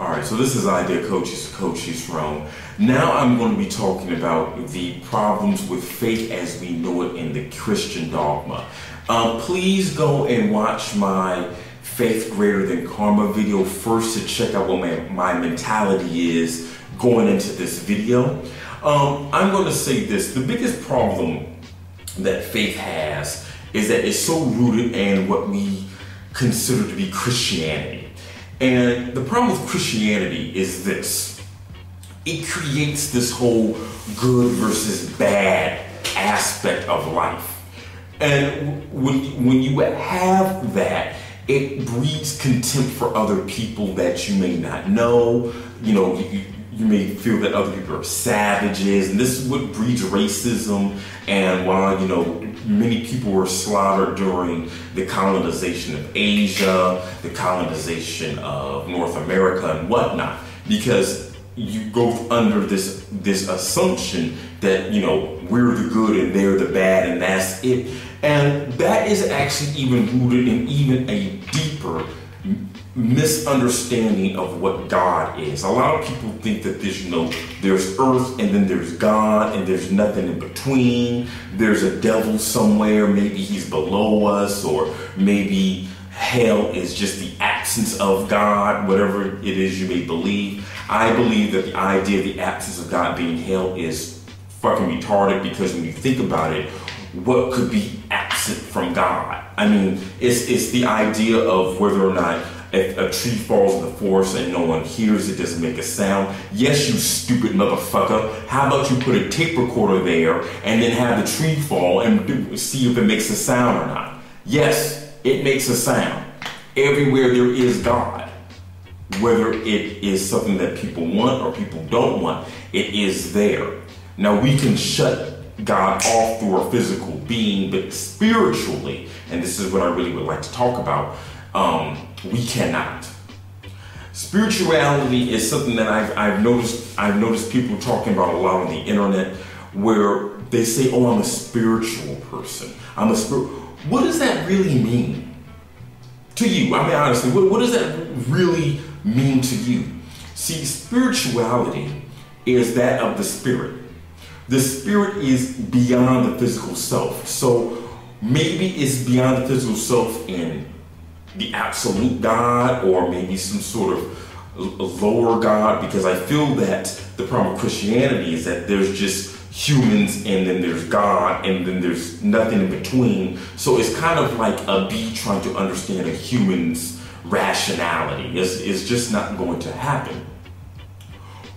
Alright, so this is Idea Coaches, Coaches Rome. Now I'm going to be talking about the problems with faith as we know it in the Christian dogma. Please go and watch my Faith Greater Than Karma video first to check out what my mentality is going into this video. I'm going to say this. The biggest problem that faith has is that it's so rooted in what we consider to be Christianity. And the problem with Christianity is this. It creates this whole good versus bad aspect of life. And when you have that, it breeds contempt for other people that you may not know. You know, you may feel that other people are savages, and this is what breeds racism. And while, you know, many people were slaughtered during the colonization of Asia, the colonization of North America and whatnot, because you go under this assumption that, you know, we're the good and they're the bad and that's it. And that is actually even rooted in even a deeper misunderstanding of what God is. A lot of people think that there's, you know, there's earth and then there's God and there's nothing in between. There's a devil somewhere, maybe he's below us, or maybe hell is just the absence of God, whatever it is you may believe. I believe that the idea of the absence of God being hell is fucking retarded, because when you think about it, what could be absent from God? I mean, it's the idea of whether or not if a tree falls in the forest and no one hears it, doesn't make a sound. Yes, you stupid motherfucker. How about you put a tape recorder there and then have the tree fall and see if it makes a sound or not? Yes, it makes a sound. Everywhere there is God, whether it is something that people want or people don't want, it is there. Now we can shut God off through our physical being, but spiritually, and this is what I really would like to talk about, we cannot. Spirituality is something that I've noticed people talking about a lot on the internet, where they say, "Oh, I'm a spiritual person. I'm a What does that really mean to you? I mean, honestly, what does that really mean to you? See, spirituality is that of the spirit. The spirit is beyond the physical self. So maybe it's beyond the physical self in the absolute God, or maybe some sort of lower God, because I feel that the problem with Christianity is that there's just humans and then there's God and then there's nothing in between. So it's kind of like a bee trying to understand a human's rationality. It's just not going to happen.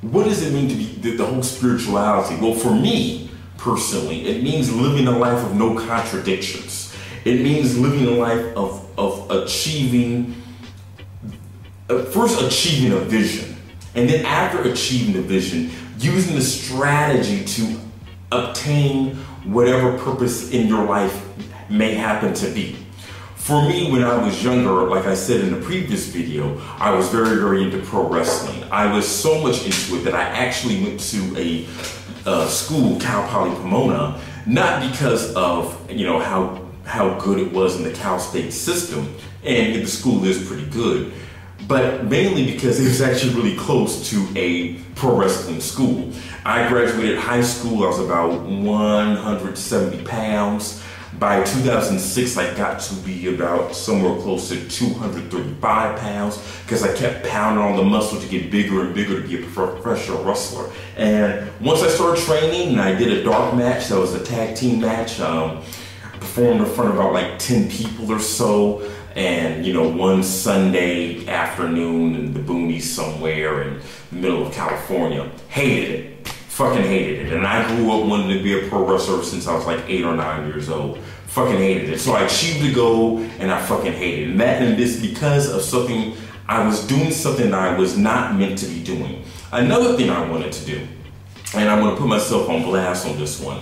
What does it mean to be the whole spirituality? Well, for me personally, it means living a life of no contradictions. It means living a life of achieving, first achieving a vision, and then after achieving the vision, using the strategy to obtain whatever purpose in your life may happen to be. For me, when I was younger, like I said in the previous video, I was very, very into pro wrestling. I was so much into it that I actually went to a school, Cal Poly Pomona, not because of, you know, how good it was in the Cal State system, and the school is pretty good, but mainly because it was actually really close to a pro wrestling school. I graduated high school, I was about 170 pounds. By 2006, I got to be about somewhere close to 235 pounds, because I kept pounding on the muscle to get bigger and bigger to be a professional wrestler. And once I started training and I did a dark match, that was a tag team match, performed in front of about like 10 people or so, and, you know, one Sunday afternoon in the boonies somewhere in the middle of California. Hated it. Fucking hated it. And I grew up wanting to be a pro wrestler since I was like 8 or 9 years old. Fucking hated it. So I achieved the goal and I fucking hated it. And that and this because of something, I was doing something that I was not meant to be doing. Another thing I wanted to do, and I'm going to put myself on blast on this one,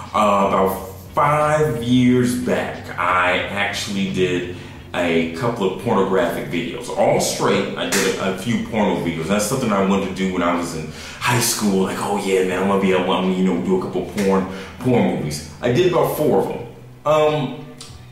about 5 years back, I actually did a couple of pornographic videos, all straight. I did a few porno videos. That's something I wanted to do when I was in high school. Like, oh yeah, man, I'm gonna be able to, you know, do a couple of porn movies. I did about 4 of them.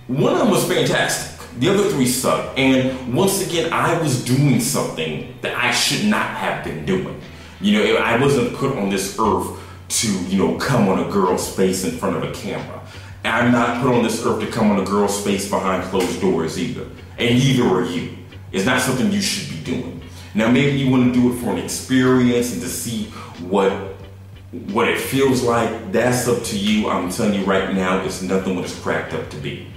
One of them was fantastic. The other three suck. And once again, I was doing something that I should not have been doing. You know, I wasn't put on this earth to, you know, come on a girl's face in front of a camera. I'm not put on this earth to come on a girl's face behind closed doors either. And neither are you. It's not something you should be doing. Now, maybe you want to do it for an experience and to see what it feels like. That's up to you. I'm telling you right now, it's nothing what it's cracked up to be.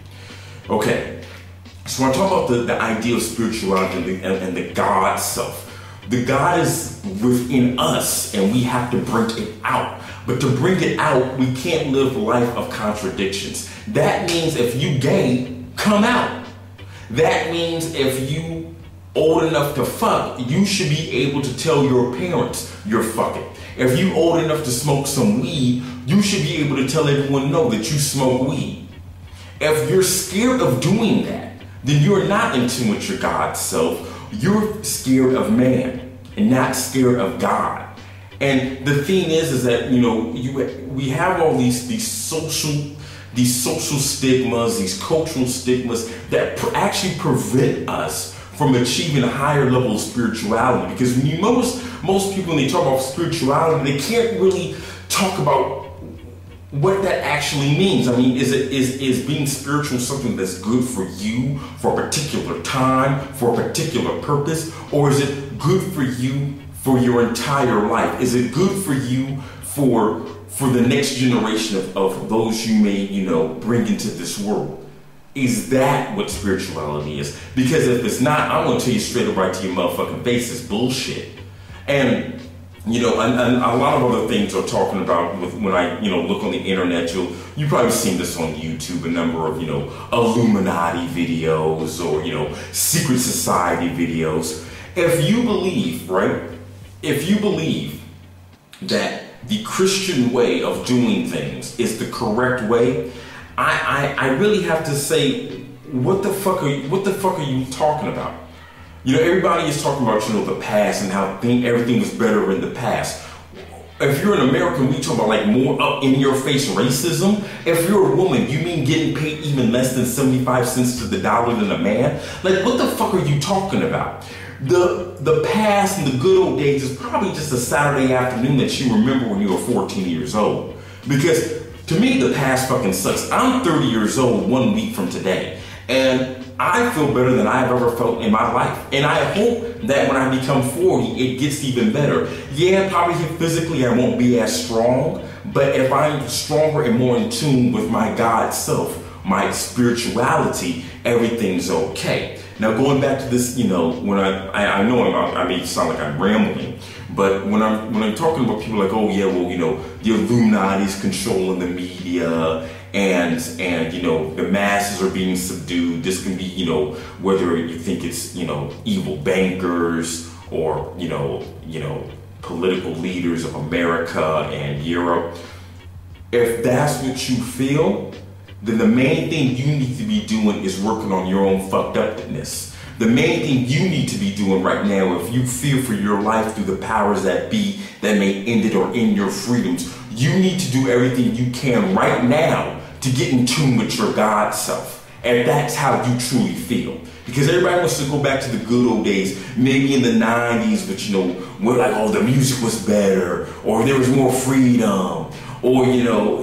Okay, so when I talk about the idea of spirituality and the God self, the God is within us and we have to bring it out. But to bring it out, we can't live a life of contradictions. That means if you gay, come out. That means if you old enough to fuck, you should be able to tell your parents you're fucking. If you old enough to smoke some weed, you should be able to tell everyone no that you smoke weed. If you're scared of doing that, then you're not in tune with your God self. You're scared of man and not scared of God. And the thing is that, you know, we have all these social stigmas, these cultural stigmas that actually prevent us from achieving a higher level of spirituality. Because when you most people, when they talk about spirituality, they can't really talk about what that actually means. I mean, is being spiritual something that's good for you for a particular time, for a particular purpose, or is it good for you for your entire life? Is it good for you for the next generation of those you may, you know, bring into this world? Is that what spirituality is? Because if it's not, I'm gonna tell you straight up right to your motherfucking face, it's bullshit. And you know, and a lot of other things are talking about when I, you know, look on the internet. You probably seen this on YouTube, a number of, you know, Illuminati videos or, you know, secret society videos. If you believe, right? If you believe that the Christian way of doing things is the correct way, I really have to say, what the fuck are you talking about? You know, everybody is talking about, you know, the past and how everything was better in the past. If you're an American, we talk about like more up in your face racism. If you're a woman, you mean getting paid even less than 75 cents to the dollar than a man? Like, what the fuck are you talking about? The past and the good old days is probably just a Saturday afternoon that you remember when you were 14 years old. Because to me, the past fucking sucks. I'm 30 years old 1 week from today. And I feel better than I've ever felt in my life. And I hope that when I become 40, it gets even better. Yeah, probably physically I won't be as strong, but if I'm stronger and more in tune with my God self, my spirituality, everything's okay. Now going back to this, you know, when I know I may sound like I'm rambling, but when I'm talking about people like, oh yeah, well, you know, the Illuminati's controlling the media, and you know, the masses are being subdued. This can be, you know, whether you think it's, you know, evil bankers or, you know, political leaders of America and Europe. If that's what you feel, then the main thing you need to be doing is working on your own fucked upness. The main thing you need to be doing right now, if you fear for your life through the powers that be that may end it or end your freedoms, you need to do everything you can right now to get in tune with your God self. And that's how you truly feel. Because everybody wants to go back to the good old days, maybe in the 90s, but you know, where like, oh, the music was better, or there was more freedom, or, you know,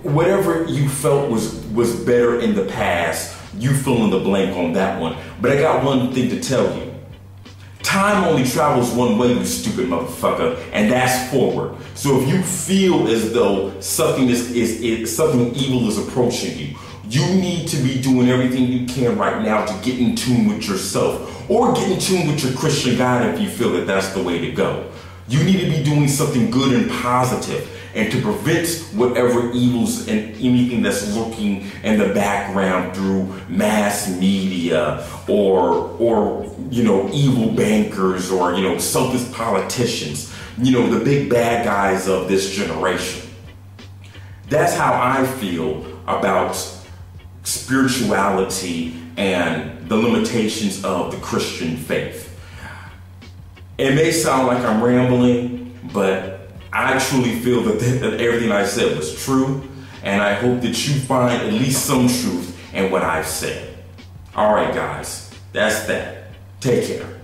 whatever you felt was better in the past, you fill in the blank on that one. But I got one thing to tell you. Time only travels one way, you stupid motherfucker, and that's forward. So if you feel as though something something evil is approaching you, you need to be doing everything you can right now to get in tune with yourself, or get in tune with your Christian God if you feel that that's the way to go. You need to be doing something good and positive, and to prevent whatever evils and anything that's lurking in the background through mass media or you know, evil bankers or, you know, selfish politicians, you know, the big bad guys of this generation. That's how I feel about spirituality and the limitations of the Christian faith. It may sound like I'm rambling, but I truly feel that everything I said was true, and I hope that you find at least some truth in what I've said. All right, guys, that's that. Take care.